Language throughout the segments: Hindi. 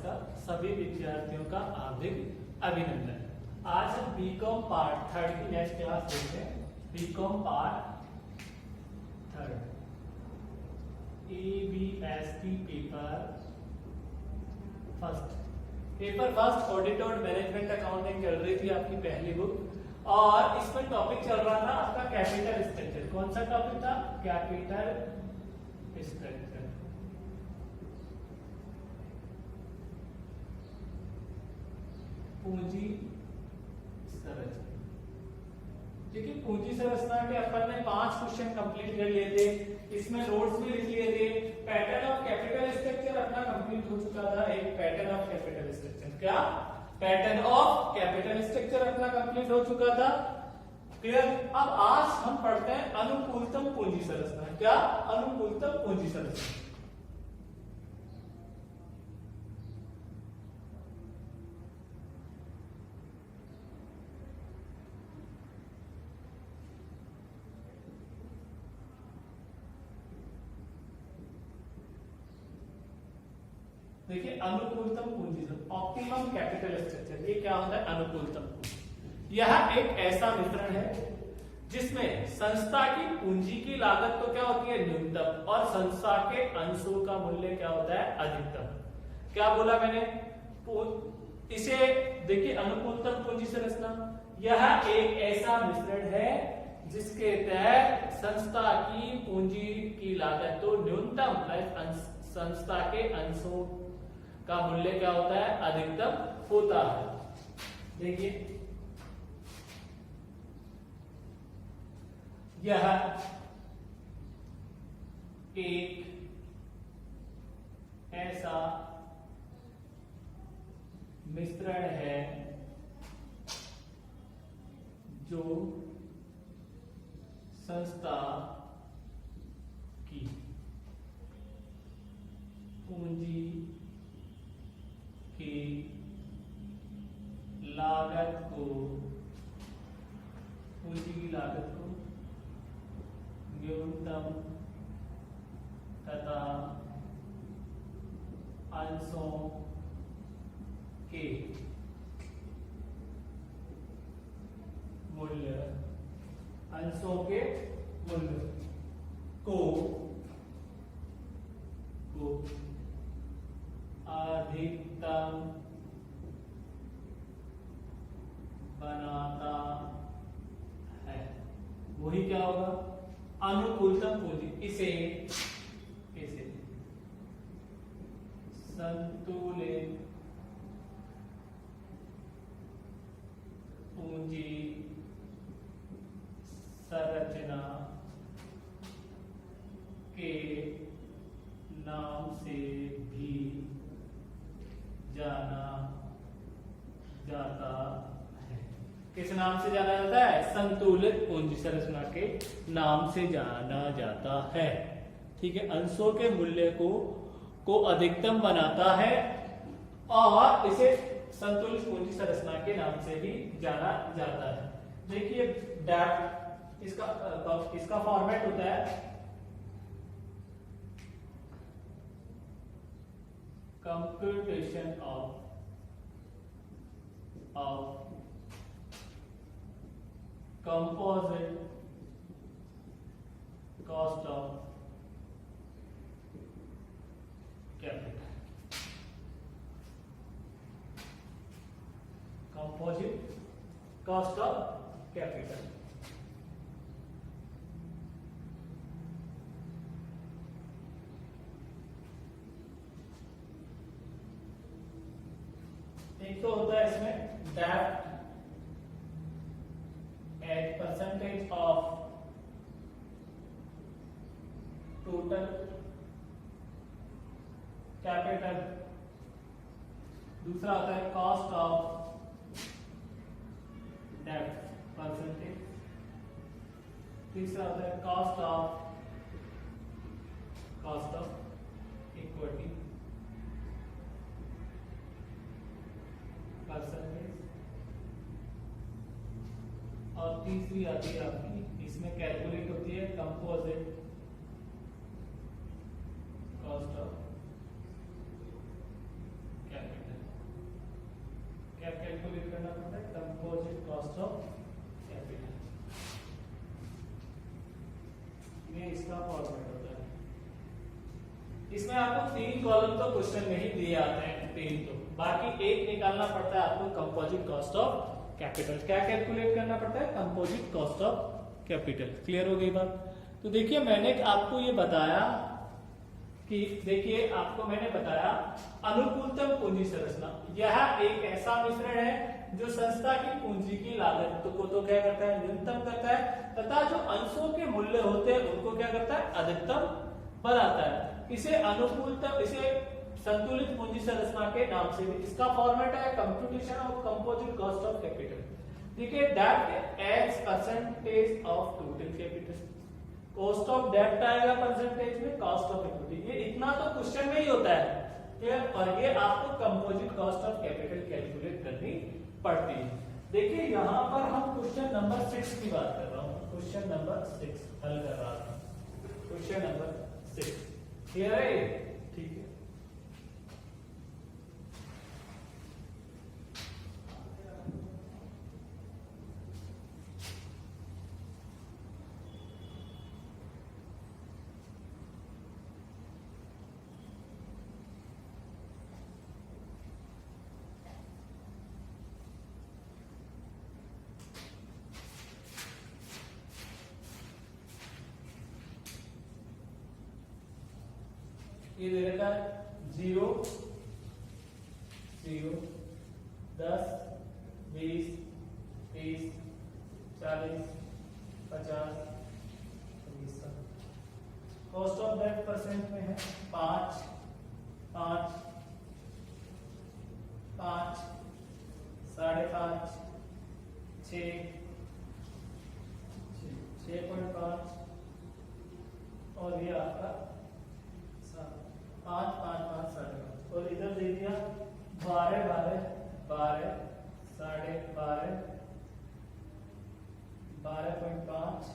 नमस्कार सभी विद्यार्थियों का हार्दिक अभिनंदन। आज हम बीकॉम पार्ट थर्ड की नेक्स्ट क्लास देखते हैं। B Com part third ABST paper first audit और मैनेजमेंट अकाउंटिंग चल रही थी आपकी पहली बुक, और इसमें टॉपिक चल रहा था आपका कैपिटल स्ट्रक्चर। कौन सा टॉपिक था? Capital structure. पूंजी संरचना। देखिए पूंजी संरचना के अपन ने 5 क्वेश्चन कंप्लीट कर लिए थे, इसमें नोट्स भी लिख लिए थे। पैटर्न ऑफ कैपिटल स्ट्रक्चर अपना कंप्लीट हो चुका था। एक पैटर्न ऑफ कैपिटल स्ट्रक्चर, क्या पैटर्न ऑफ कैपिटल स्ट्रक्चर अपना कंप्लीट हो चुका था। क्लियर? अब आज हम पढ़ते हैं अनुकूलतम पूंजी संरचना। क्या? अनुकूलतम पूंजी संरचना। देखिए अनुकूलतम पूंजी, ऑप्टिमम कैपिटल स्ट्रक्चर, ये क्या होता है? अनुकूलतम पूंजी। यह एक ऐसा मिश्रण है जिसमें संस्था की पूंजी की लागत तो क्या होती है? न्यूनतम, और संस्था के अंशों का मूल्य क्या होता है? अधिकतम। क्या बोला मैंने? इसे देखिए अनुकूलतम पूंजी संरचना, यह एक ऐसा मिश्रण है जिसके तहत संस्था की पूंजी की लागत तो न्यूनतम प्लस संस्था के अंशों का मूल्य क्या होता है? अधिकतम होता है। देखिए यह एक ऐसा मिश्रण है जो संस्था की पूंजी की लागत को न्यूनतम तथा अंशों के मूल्य को अधिकतम बनाता है। वही क्या होगा? अनुकूलतम पूंजी। इसे संतुलित पूंजी संरचना के नाम से भी जाना जाता है। किस नाम से जाना जाता है? संतुलित पूंजी संरचना के नाम से जाना जाता है। ठीक है, अंशों के मूल्य को अधिकतम बनाता है और इसे संतुलित पूंजी संरचना के नाम से भी जाना जाता है। देखिए डैट इसका फॉर्मेट होता है computation of composite cost of capital. Composite cost of capital. एक तो होता है इसमें डेब्ट at percentage of total capital. दूसरा होता है कॉस्ट ऑफ डेब्ट परसेंटेज। तीसरा होता है कॉस्ट ऑफ इक्विटी परसेंटेज। और तीसरी आती है आपकी, इसमें कैलकुलेट होती है composite cost of capital. Cost of capital, ये इसका फॉर्मेट होता है। इसमें आपको 3 कॉलम तो क्वेश्चन में ही दिए आते हैं, 3 तो, बाकी एक निकालना पड़ता है आपको कंपोजिट कॉस्ट ऑफ कैपिटल। क्या कैलकुलेट करना पड़ता है? Composite cost of capital. Clear हो गई बात? तो देखिए मैंने आपको ये बताया कि देखिए आपको मैंने बताया अनुकूलतम पूंजी संरचना, यह एक ऐसा मिश्रण है जो संस्था की पूंजी की लागत को तो क्या करता है? न्यूनतम करता है, तथा जो अंशों के मूल्य होते हैं उनको क्या करता है? अधिकतम बनाता है। इसे अनुकूलतम, इसे संतुलित पूंजी संरचना के नाम से भी, इसका फॉर्मेट है computation of composite cost of capital. देखिए debt as percentage of total capital, cost of debt आएगा परसेंटेज में, कॉस्ट ऑफ इक्विटी, ये इतना तो क्वेश्चन में ही होता है। और ये आपको composite cost of capital calculate करनी पड़ती है। देखिए यहां पर हम क्वेश्चन नंबर 6 की बात कर रहा हूं, क्वेश्चन नंबर 6 हल कर रहा था, क्वेश्चन नंबर 6। क्लियर है? ठीक है। ये दे रखा है 0, 0, 10, 20, 30, 40, 50, 20। कॉस्ट ऑफ डेट परसेंट में है 5, 5, 5, 5.5, 6, 6.5 और ये आपका 5, 5, 5, 5.5 और इधर दे दिया 12, 12, 12, 12.5, 12.5,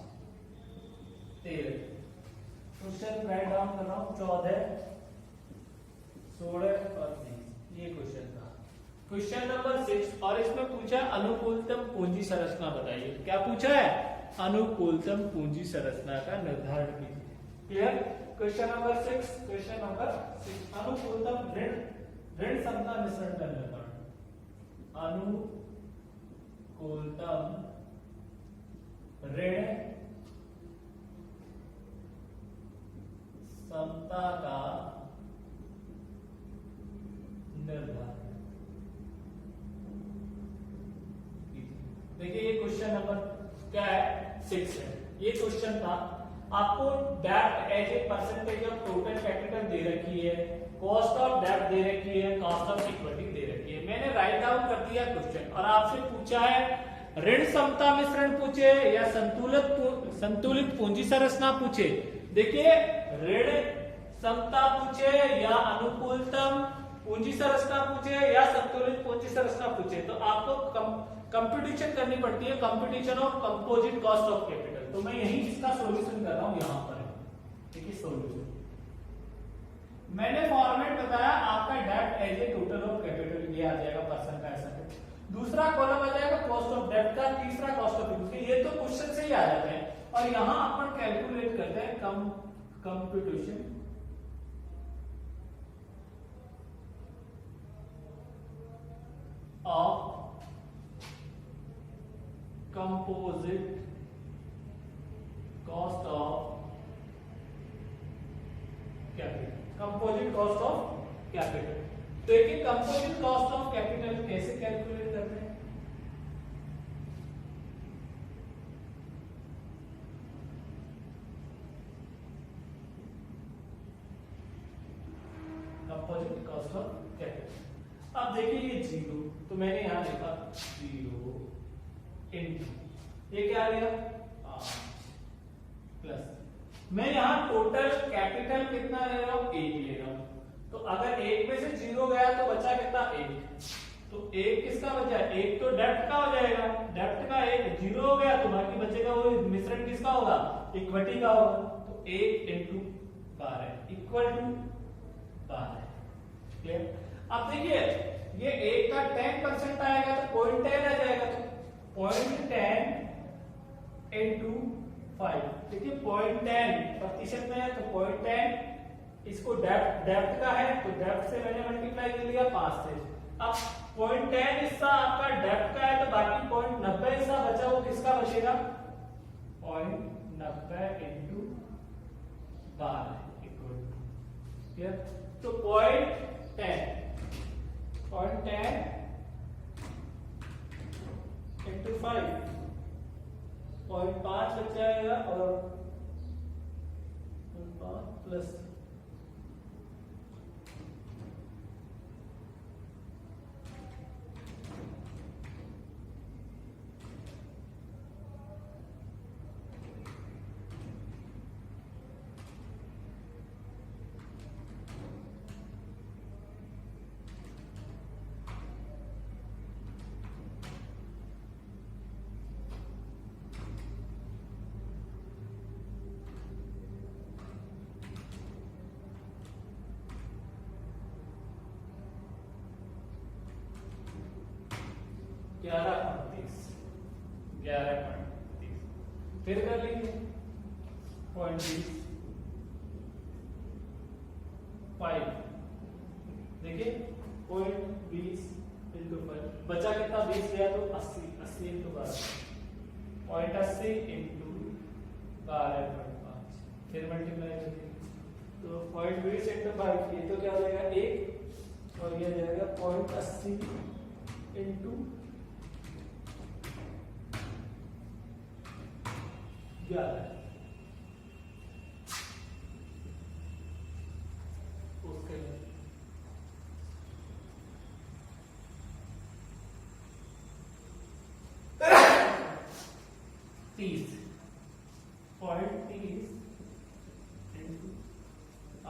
13। क्वेश्चन राइट डाउन कर रहा हूं 14, 16 और 20। ये क्वेश्चन था, क्वेश्चन नंबर 6। और इसमें पूछा अनुकूलतम पूंजी संरचना बताइए। क्या पूछा है? अनुकूलतम पूंजी संरचना का निर्धारण कीजिए। Clear? Question number 6, question number 6, अनुकूलतम ऋण समता मिश्रण का निर्माण। अनुकूलतम ऋण समता का निर्धारण। देखिए ये क्वेश्चन नंबर क्या है? 6 है। ये क्वेश्चन था, आपको debt as a percentage of total capital दे रखी है, कॉस्ट ऑफ डेट दे रखी है, कॉस्ट ऑफ इक्विटी दे रखी है। मैंने राइट डाउन कर दिया क्वेश्चन और आपसे पूछा है ऋण समता मिश्रण पूछे या संतुलित पूंजी संरचना पूछे। देखिए ऋण समता पूछे या अनुकूलतम पूंजी संरचना पूछे या संतुलित पूंजी संरचना पूछे, तो आपको कंप्यूटेशन करनी पड़ती है, computation of composite cost of capital. तो मैं यही इसका सॉल्यूशन कर रहा हूं यहां पर। देखिए सॉल्यूशन मैंने फॉर्मेट बताया, आपका debt as a total of capital ये आ जाएगा पर्सन का ऐसा है। दूसरा कॉलम आ जाएगा कॉस्ट ऑफ डेट का, तीसरा कॉस्ट ऑफ इक्विटी। ये तो क्वेश्चन से ही आ जाते हैं और यहां अपन कैलकुलेट करते हैं computation of composite cost of capital, composite cost of capital. तो देखिए कंपोजिट कॉस्ट ऑफ कैपिटल कैसे कैलकुलेट करते हैं? Composite cost of capital. अब देखिए ये 0, तो मैंने यहां लिखा 0 इंटू ये क्या आ गया प्लस मैं यहां टोटल कैपिटल कितना ले रहा हूं? 1 ले रहा हूं। तो अगर 1 में से 0 गया तो बचा कितना? 1। तो 1 किसका बचा? 1 तो डेप्ट का हो जाएगा, डेप्ट का 1 0 हो गया तो बाकी बचेगा वो मिश्रण किसका होगा? इक्विटी का होगा। तो 1 इंटू 12 इक्वल टू 12। क्लियर? अब देखिए ये 1 का 10% आएगा तो 0.10 आ जाएगा, तो 0.10 into 5। देखिए 0.10% में है तो 0.10 इसको डेप्थ का है तो डेप्थ से मैंने मल्टीप्लाई कर लिया 5 से। अब 0.10 हिस्सा आपका डेप्थ का है तो बाकी 0.90 हिस्सा बचा वो किसका बचेगा 0.90 into 12 इक्वल तो 0.10 into 5 0.5 बच जाएगा और 5 प्लस फिर कर लेंगे 0.20 5 देखिए 0.20 into 5 बचा कितना 20 गया तो 80 into 12 0.80 into 12.5 फिर मल्टीप्लाई करेंगे तो 0.20 into 5 ये तो क्या हो जाएगा 1 और ये जाएगा 0.80 into 11 उसके बाद 30 0.30 into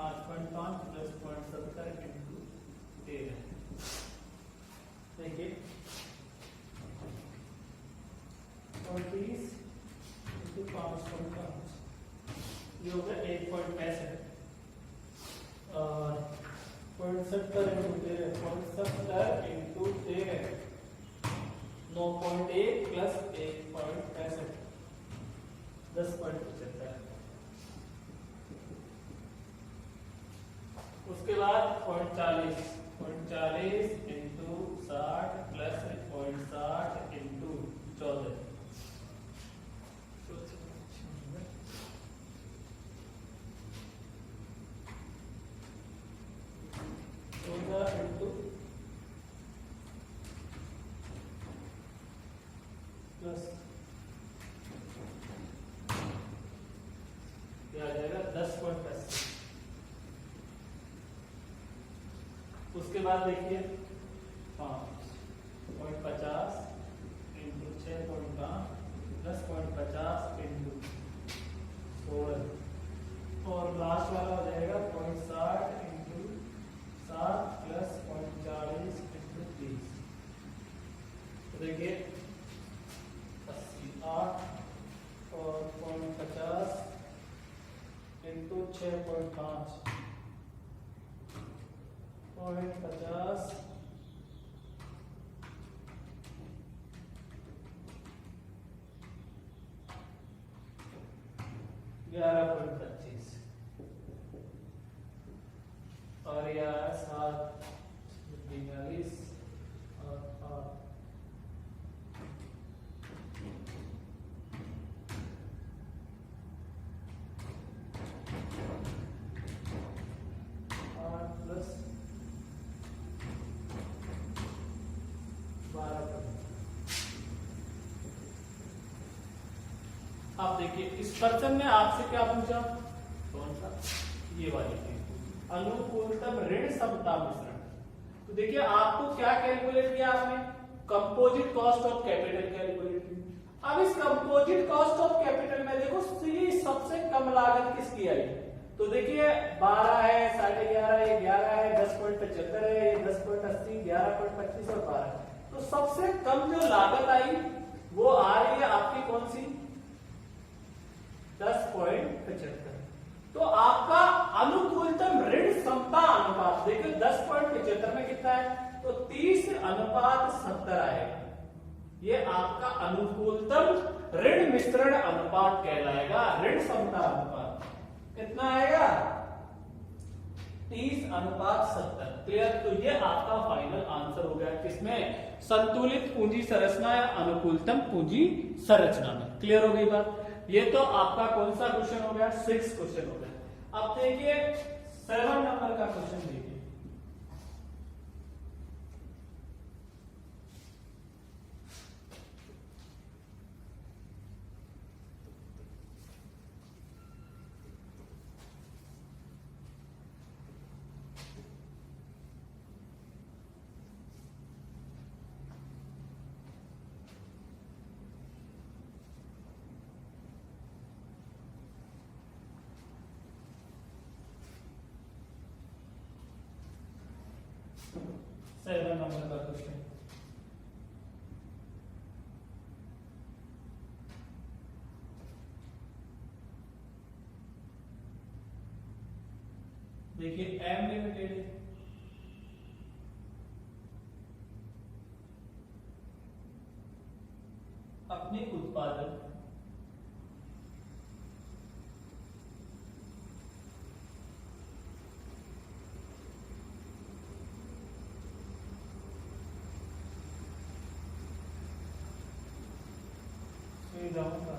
8.5 प्लस 0.70 into 13 देखिए 0.30 into 5.5 ये हो गया 1.65 और 0.70 into 13 0.70 into 13 9.1 प्लस 1.65 10.75 उसके बाद 0.40 into 60 plus 0.60 into 14 into plus क्या आ जाएगा 10.80 उसके बाद देखिए 5.50 into 6.5 प्लस 0.50 into 16 और लास्ट वाला हो जाएगा 0.60 into 7 प्लस 0.40 into 30 तो देखिए 8 और 0.50 into 6.5 0.50 11.25 और यह 7 42 और 8 प्लस 12। आप देखिए इस क्वेश्चन में आपसे क्या पूछा कौन सा ये वाली चीज अनुकूलतम ऋण समता मिश्रण। तो देखिए आपको क्या कैलकुलेट किया आपने composite cost of capital calculate की। अब इस कंपोजिट कॉस्ट ऑफ कैपिटल में देखो ये सबसे कम लागत किसकी आई तो देखिए 12 है 11.5 है 11 है 10.75 है 10.80 11.25 और 12 तो सबसे कम जो लागत आई वो आ रही है आपकी कौन सी 10.75। तो आपका अनुकूलतम ऋण समता अनुपात देखिए 10.75 में कितना है तो 30:70 आएगा। ये आपका अनुकूलतम ऋण मिश्रण अनुपात कहलाएगा, ऋण समता अनुपात। कितना आएगा? 30:70। क्लियर? तो ये आपका फाइनल आंसर हो गया किसमें? संतुलित पूंजी संरचना या अनुकूलतम पूंजी संरचना में। क्लियर हो गई बात? ये तो आपका कौन सा क्वेश्चन हो गया? 6 क्वेश्चन हो गया। अब देखिए 7 नंबर का क्वेश्चन देखिए। सेवन नंबर का क्वेश्चन। देखिए एम लिमिटेड अपने उत्पादन सुविधाओं का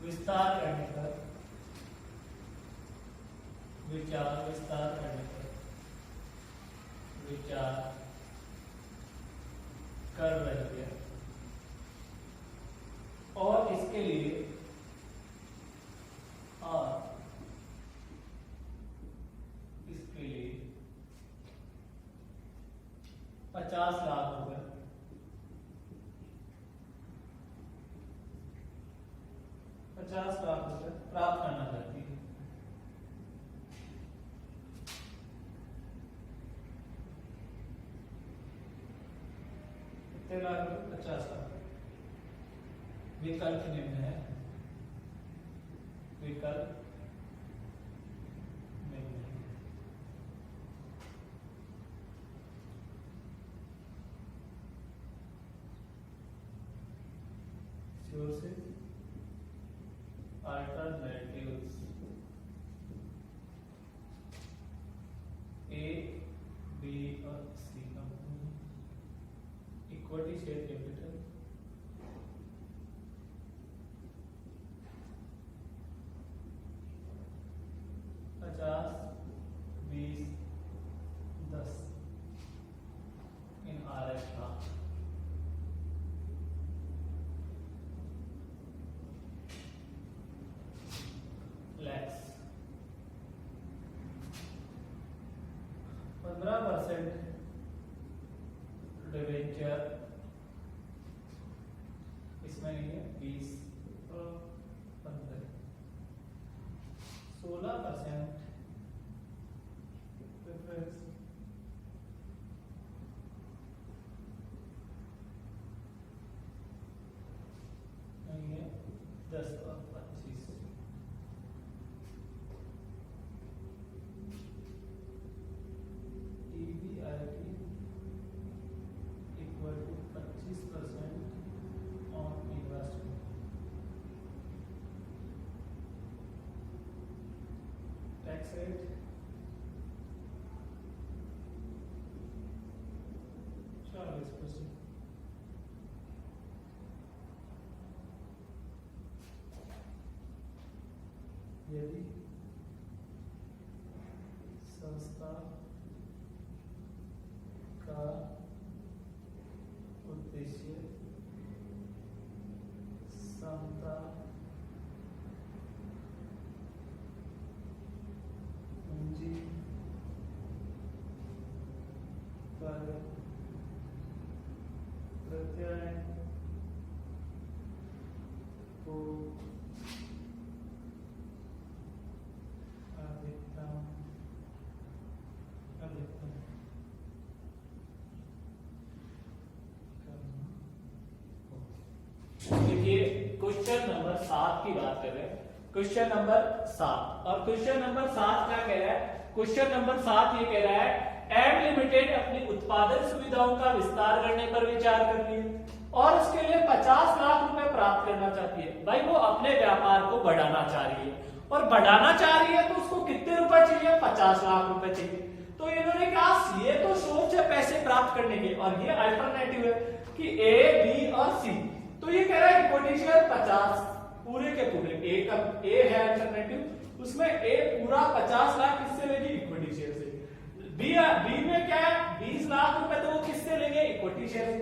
विस्तार करने पर विस्तार करने पर विचार कर रही है और इसके लिए इसके लिए 50 लाख रुपए प्राप्त करना चाहती है। कितने लाख रुपए? 50 लाख। विकल्प निम्न है, विकल्प निम्न है। से alternatives A, B और C company, equity share capital, $50, $20, $10 इन RS लाख। लैक्स 15% डिवेंचर इसमें नहीं है, 20 और 15, 16% प्रेफरेंस, नहीं है 10 और 25। equal to 25% on investment. Tax rate 40%. यदि संस्था का उद्देश्य समता, पूंजी पर प्रत्यय को देखिए क्वेश्चन नंबर 7 की बात कर रहे हैं। क्वेश्चन नंबर 7 और क्वेश्चन नंबर 7 क्या कह रहा है? क्वेश्चन नंबर 7 ये कह रहा है एम लिमिटेड अपनी उत्पादन सुविधाओं का विस्तार करने पर विचार कर रही है और उसके लिए 50 लाख रुपए प्राप्त करना चाहती है। भाई वो अपने व्यापार को बढ़ाना चाह रही है और बढ़ाना चाह रही है तो उसको कितने रुपए चाहिए? 50 लाख रुपए चाहिए। तो इन्होंने कहा ये तो सोर्स है पैसे प्राप्त करने के और ये अल्टरनेटिव है कि ए, बी और सी। तो ये कह रहा है इक्विटी शेयर 50 पूरे के पूरे, ए है अल्टरनेटिव, उसमें ए पूरा 50 लाख किससे लेगी? इक्विटी शेयर से। बी में क्या है? 20 लाख रुपए तो वो किससे लेंगे? इक्विटी शेयर से।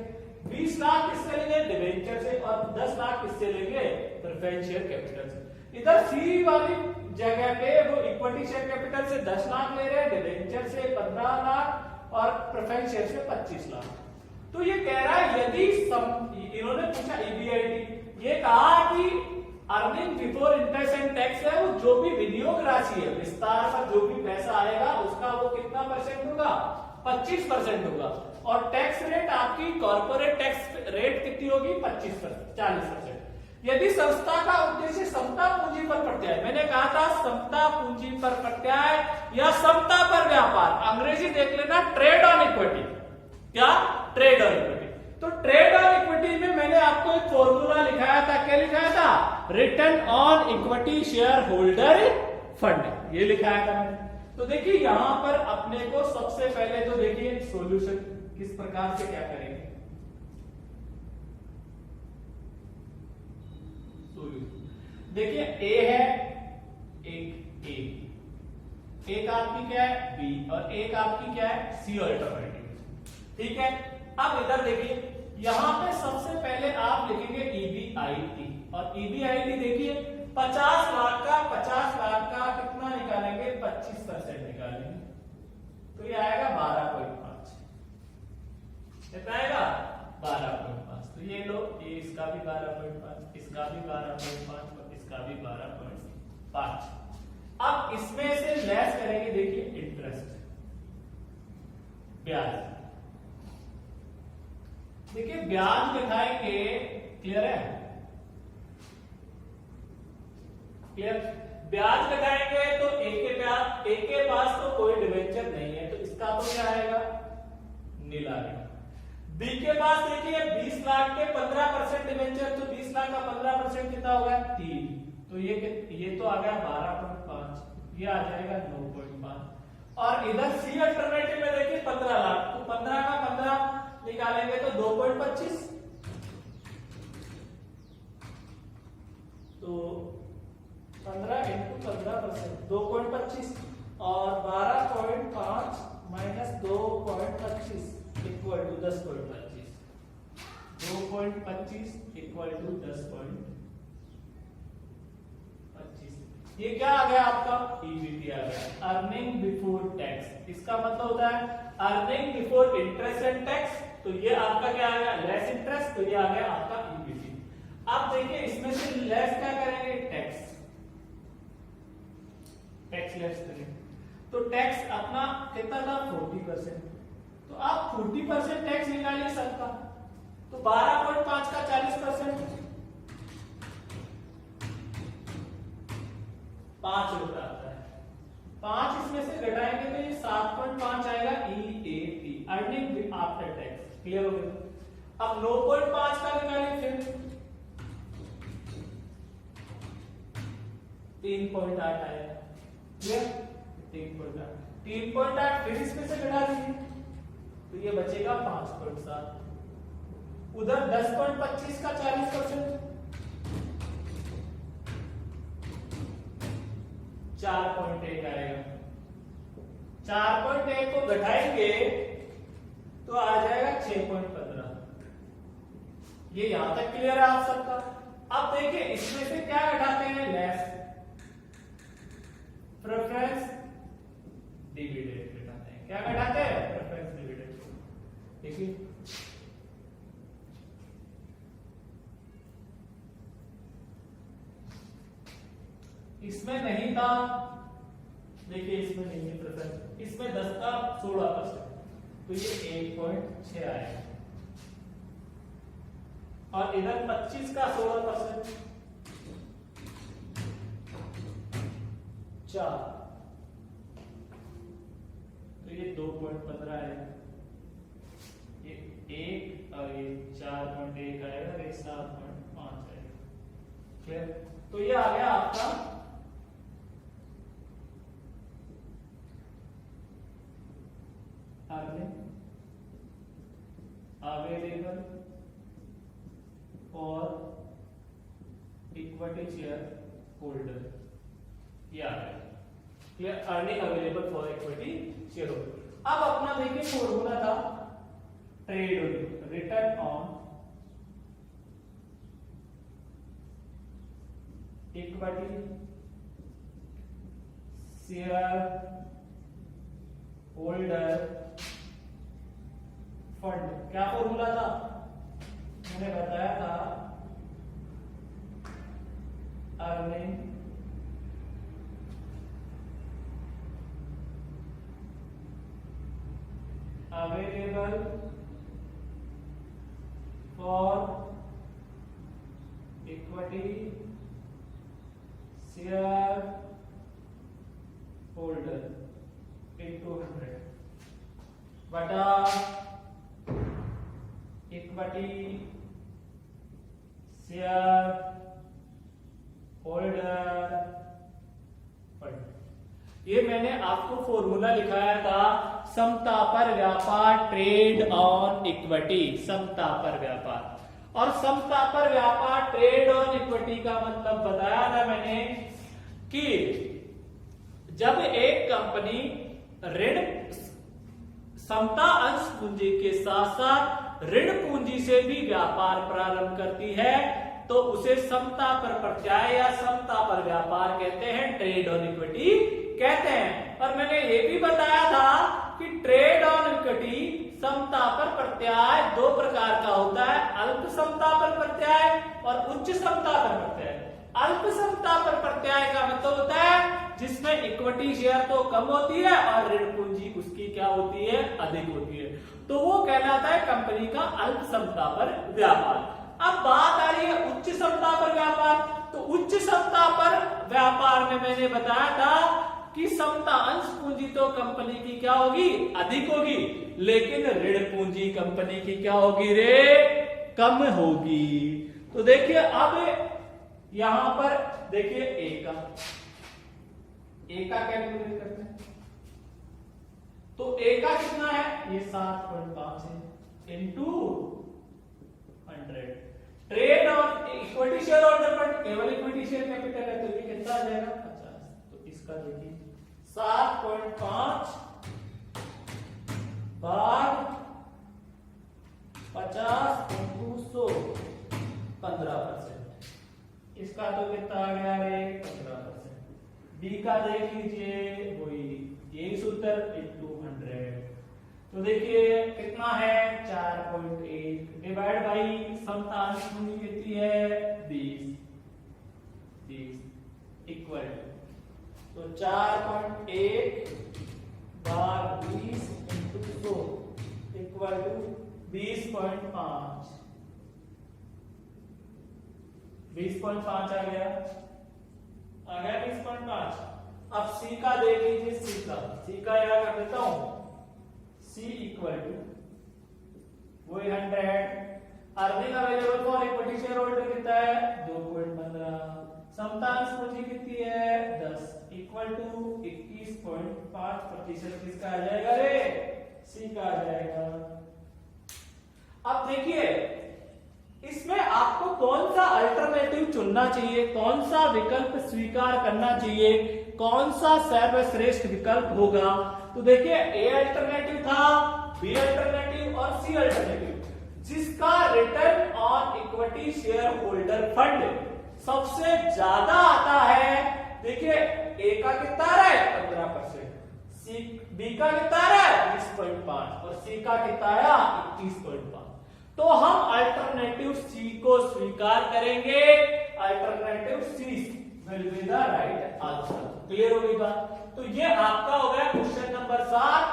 20 लाख किससे लेंगे? डिबेंचर से। और 10 लाख किससे लेंगे? प्रेफरेंस शेयर कैपिटल से। इधर सी वाली जगह पे वो इक्विटी शेयर कैपिटल से 10 लाख ले रहे हैं, डिबेंचर से 15 लाख और प्रेफरेंस शेयर से 25 लाख। तो ये कह रहा है यदि इन्होंने पूछा ईबीआईटी, ये कहा कि earning before interest and tax है वो जो भी विनियोग राशि है विस्तार पर जो भी पैसा आएगा उसका वो कितना परसेंट होगा? 25% होगा। और टैक्स रेट आपकी कॉर्पोरेट टैक्स रेट कितनी होगी? 25%, 40%। यदि संस्था का उद्देश्य समता पूंजी पर प्रत्याय, मैंने कहा था समता पूंजी पर प्रत्याय या समता पर व्यापार, अंग्रेजी देख लेना ट्रेड ऑन इक्विटी। क्या? Trade on equity. तो ट्रेड ऑन इक्विटी में मैंने आपको एक फॉर्मूला लिखाया था। क्या लिखाया था? Return on equity share holder fund, ये लिखाया था मैंने। तो देखिए यहां पर अपने को सबसे पहले तो देखिए सॉल्यूशन किस प्रकार से क्या करेंगे। देखिए ए है एक आपकी क्या है? बी और एक आपकी क्या है? सी अल्टरनेटिव। ठीक है, अब इधर देखिए यहां पे सबसे पहले आप लिखेंगे ईबीआईटी और ईबीआईटी देखिए 50 लाख का कितना निकालेंगे? 25% निकालेंगे तो ये आएगा 12.5। कितना आएगा? 12.5। तो ये लो, ये इसका भी 12.5, इसका भी 12.5 और इसका भी 12.5। अब इसमें से लेस करेंगे, देखिए इंटरेस्ट, ब्याज। देखिए ब्याज दिखाएंगे, क्लियर है? क्लियर? ब्याज लगाएंगे तो ए के पास तो कोई डिवेंचर नहीं है तो इसका तो क्या आएगा? नीला आएगा। बी के पास देखिए 20 लाख के 15% डिवेंचर, तो 20 लाख का 15% कितना हो गया? 3। तो ये तो आ गया 12.5, ये आ जाएगा 9.5। और इधर सी अल्टरनेटिव में देखिए 15 लाख, तो 15 का 15 निकालेंगे तो 2.25, तो 15 इंटू 15%, 2.25 और 12.5 minus 2.25 equal to 10.25। 2.25 equal to 10.25। ये क्या आ गया आपका? ईबीटी आ गया, अर्निंग बिफोर टैक्स। इसका मतलब होता है earning before interest and tax, तो ये आपका क्या आ गया? लेस इंटरेस्ट, तो ये आ गया आपका ईबीटी। अब देखिए इसमें से लेस क्या करेंगे? टैक्स लेस करेंगे। तो टैक्स अपना कितना था? 40%। तो आप 40% टैक्स निकालिए सबका, तो 12.5 का 40% 5 रुपए आता है। 5 इसमें से घटाएंगे तो ये 7.5 आएगा EAT, earning after tax. Clear हो गया? अब 9.5 का निकालिए फिर 3.8 आएगा। क्लियर? 3.8 फिर इसमें से घटा दीजिए तो ये बचेगा 5.7। उधर 10.25 का 40% 4.1 आएगा। 4.1 को घटाएंगे तो आ जाएगा 6.15। ये यहां तक क्लियर है आप सबका? अब देखिए इसमें से क्या घटाते हैं? लेस प्रेफरेंस डिविडेंड घटाते हैं। क्या घटाते हैं? Preference dividend. देखिए इसमें नहीं था, देखिए इसमें नहीं है प्रेफरेंस, इसमें 10 का 16%, तो ये 1.6 आएगा। और इधर 25 का 16% 4, 1.15 आएगा, ये 1 और ये 4.1 आएगा और ये 7.5 आएगा। क्लियर? तो ये आ गया आपका earning available for equity share holder, ये आ गया। Clear? Earning available for equity share holder. अब अपना देखिए फॉर्मूला था trade return on equity share holder fund. क्या फॉर्मूला था? मैंने बताया था earning available for equity share holder into 100 बटा इक्विटी शेयर होल्डर फंड। ये मैंने आपको फॉर्मूला लिखाया था समता पर व्यापार, ट्रेड ऑन इक्विटी, समता पर व्यापार। और समता पर व्यापार ट्रेड ऑन इक्विटी का मतलब बताया ना मैंने कि जब एक कंपनी ऋण समता अंश पूंजी के साथ साथ ऋण पूंजी से भी व्यापार प्रारंभ करती है तो उसे समता पर प्रत्याय या समता पर व्यापार कहते हैं, ट्रेड ऑन इक्विटी कहते हैं। और मैंने ये भी बताया था कि ट्रेड ऑन इक्विटी समता पर प्रत्याय दो प्रकार का होता है, अल्प समता पर प्रत्याय और उच्च समता पर प्रत्याय। अल्प समता पर प्रत्याय का मतलब होता है जिसमें इक्विटी शेयर तो कम होती है और ऋण पूंजी उसकी क्या होती है, अधिक होती है, तो वो कहलाता है कंपनी का अल्प समता पर व्यापार। अब बात आ रही है उच्च समता पर व्यापार। तो उच्च समता पर व्यापार में मैंने बताया था कि समता अंश पूंजी तो कंपनी की क्या होगी, अधिक होगी, लेकिन ऋण पूंजी कंपनी की क्या होगी रे, कम होगी। तो देखिए अब यहां पर देखिए ए का कैलकुलेट करते हैं। तो ए का कितना है, ये 7.5 है इंटू 100। ट्रेड और इक्विटी शेयर होल्डर फंड केवल इक्विटी शेयर कैपिटल है तो ये कितना आ जाएगा 50। तो इसका देखिए 7.5 भाग 50 इंटू 100 15%। इसका तो कितना आ गया रे 15%। बी का देख लीजिए वही यही सूत्र इंटू 100। तो देखिए कितना है 4.1 डिवाइड बाई समता अंश पूंजी कितनी है 20 इक्वल तो 4.1 भाग 20 इंटू 100 इक्वल टू 20.5 20.5 आ गया 20.5। अब सी का देख लीजिए, सी का यहां कर देता हूं, सी इक्वल टू वही 100। Earning available for equity share holder कितना है 2.15। समता अंश पूंजी कितनी है 10 इक्वल टू 21.5%। किसका आ जाएगा रे, सी का आ जाएगा। अब देखिए इसमें आपको कौन सा अल्टरनेटिव चुनना चाहिए, कौन सा विकल्प स्वीकार करना चाहिए, कौन सा सर्वश्रेष्ठ विकल्प होगा। तो देखिए ए अल्टरनेटिव था, बी अल्टरनेटिव और सी अल्टरनेटिव। जिसका return on equity share holder fund सबसे ज्यादा आता है, देखिए ए का कितना है 15%, सी बी का कितना है 20.5 और सी का कितना है 21.5। तो हम अल्टरनेटिव सी को स्वीकार करेंगे, alternative C will be the right answer. Clear हो गई बात। तो ये आपका हो गया क्वेश्चन नंबर 7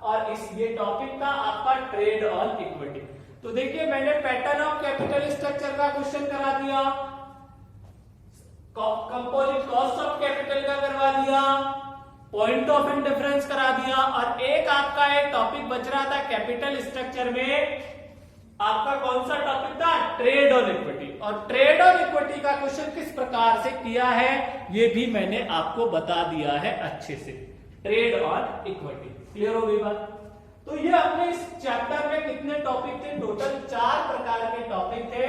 और इस ये टॉपिक था आपका ट्रेड ऑन इक्विटी। तो देखिए मैंने पैटर्न ऑफ कैपिटल स्ट्रक्चर का क्वेश्चन करा दिया, कंपोजिट कॉस्ट ऑफ कैपिटल का करवा दिया, पॉइंट ऑफ इंडिफरेंस करा दिया, और एक आपका एक टॉपिक बच रहा था कैपिटल स्ट्रक्चर में, आपका कौन सा टॉपिक था, ट्रेड ऑन इक्विटी। और ट्रेड ऑन इक्विटी का क्वेश्चन किस प्रकार से किया है ये भी मैंने आपको बता दिया है अच्छे से, ट्रेड ऑन इक्विटी। क्लियर हो गई बात। तो ये अपने इस चैप्टर में कितने टॉपिक थे, टोटल 4 प्रकार के टॉपिक थे।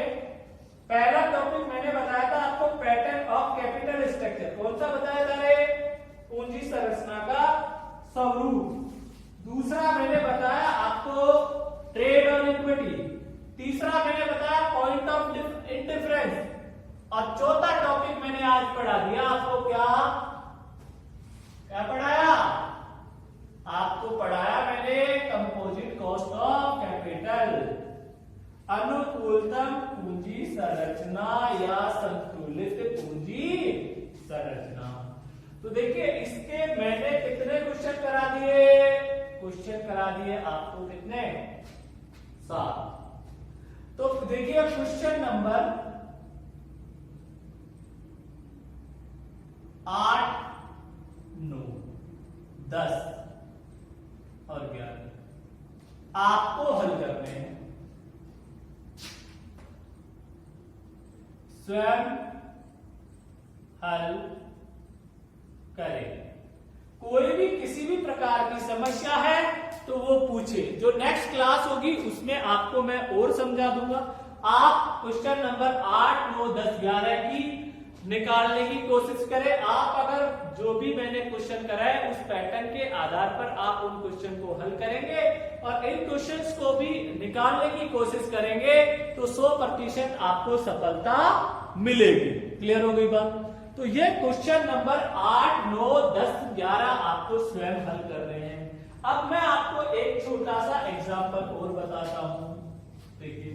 पहला टॉपिक मैंने बताया था आपको पैटर्न ऑफ कैपिटल स्ट्रक्चर, कौन सा बताया था रे, पूंजी संरचना का स्वरूप। दूसरा मैंने बताया आपको ट्रेड ऑन इक्विटी। तीसरा मैंने बताया पॉइंट ऑफ इंडिफरेंस। और चौथा टॉपिक मैंने आज पढ़ा दिया आपको, क्या पढ़ाया आपको, पढ़ाया मैंने कंपोजिट कॉस्ट ऑफ कैपिटल, अनुकूलतम पूंजी संरचना या संतुलित पूंजी संरचना। तो देखिए इसके मैंने कितने क्वेश्चन करा दिए, क्वेश्चन करा दिए आपको कितने, 7। तो देखिए क्वेश्चन नंबर 8, 9, 10 और 11 आपको हल करने हैं। स्वयं हल करें। कोई भी किसी भी प्रकार की समस्या है तो वो पूछे, जो नेक्स्ट क्लास होगी उसमें आपको मैं और समझा दूंगा। आप क्वेश्चन नंबर 8, 9, 10, 11 की निकालने की कोशिश करें। आप अगर जो भी मैंने क्वेश्चन कराए उस पैटर्न के आधार पर आप उन क्वेश्चन को हल करेंगे और इन क्वेश्चंस को भी निकालने की कोशिश करेंगे तो 100% आपको सफलता मिलेगी। क्लियर हो गई बात। तो ये क्वेश्चन नंबर 8, 9, 10, 11 आपको स्वयं हल कर रहे हैं। अब मैं आपको एक छोटा सा एग्जांपल और बताता हूं। देखिए